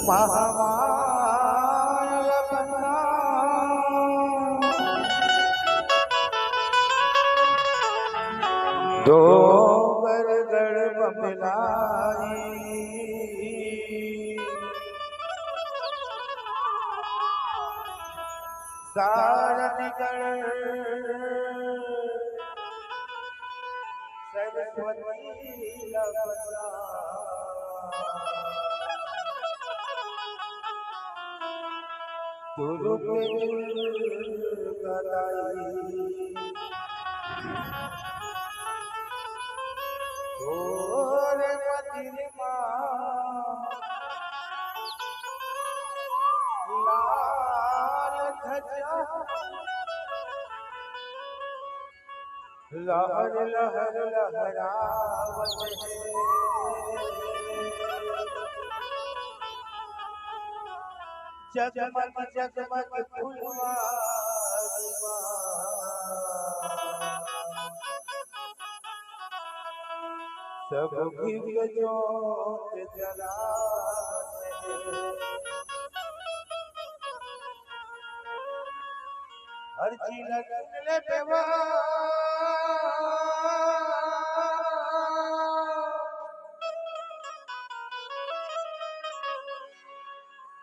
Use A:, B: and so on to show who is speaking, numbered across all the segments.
A: महामाया बना दो गड़गड़ बमलाई सारणगढ़ सरस्वती लबला गुरु के गलाई तोरे मदिनमा लाल ध्वजा लहर लहर लहरावत है जगमग जगमग फुलवा सब दिव्य ज्योत जलावत है हर चीज ले पेवा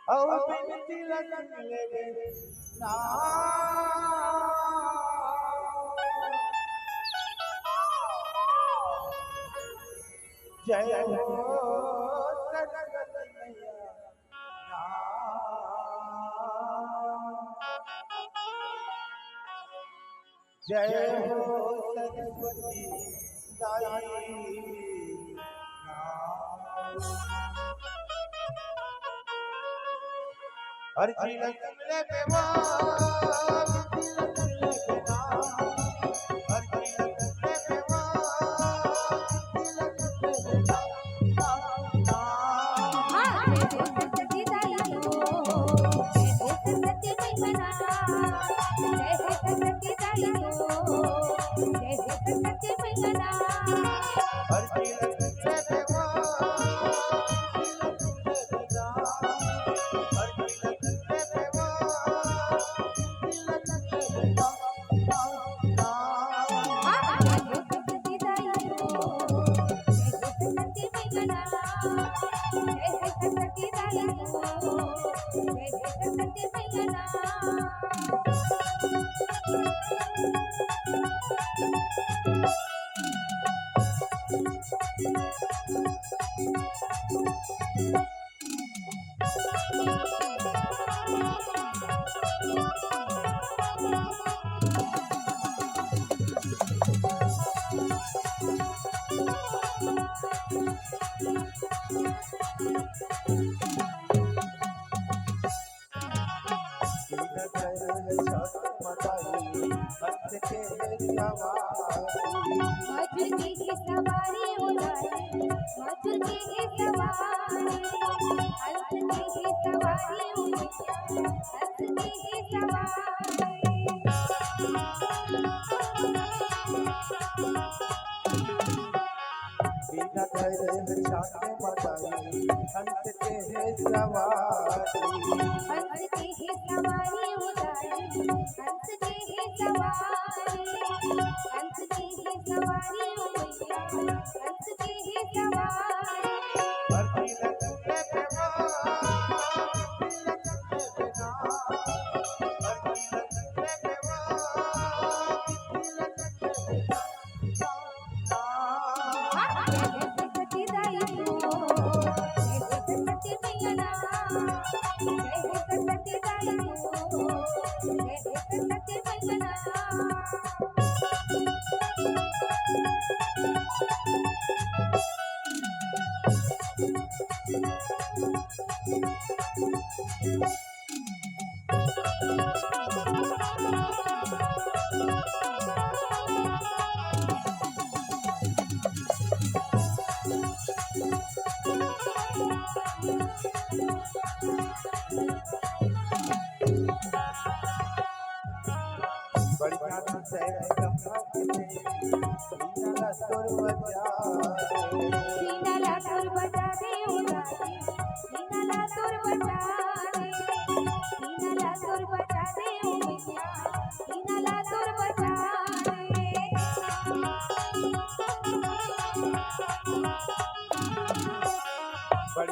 A: औ बिनती लगन ले ना जय हो सरस्वती मैया जय हो सरस्वती दाई हर चीज ले पेवा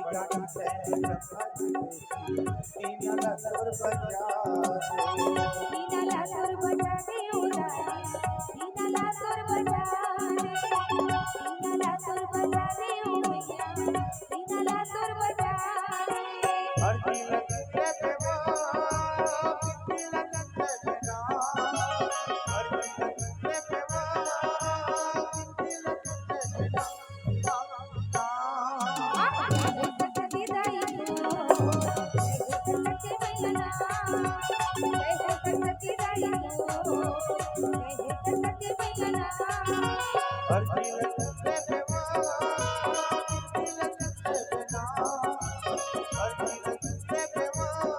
A: बड़ी सैन ईनाला सुर बजा
B: ईनाला सुर बजा दे उदारी ईनाला सुर बजा दे ईनाला सुर बजा दे ओ मैया ईनाला सुर बजा दे
A: हर दिल के बेवा दिल के बेना हर दिल के बेवा दिल के बेना
B: सच्ची दाई तो सच्ची मैया सच्ची दाई तो सच्ची मैया
A: हर दिल के बेवा दिल के बेना हर दिल के बेवा दिल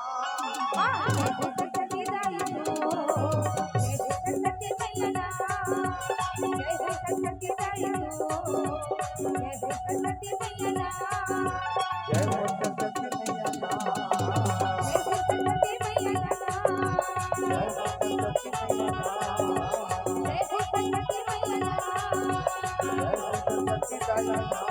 A: के बेना
B: सच्ची दाई तो सच्ची मैया सच्ची दाई तो सच्ची मैया
A: जय हो सरस्वती मैया
B: सच्ची मैया
A: जय हो सरस्वती मैया
B: सच्ची मैया
A: जय हो सरस्वती दाई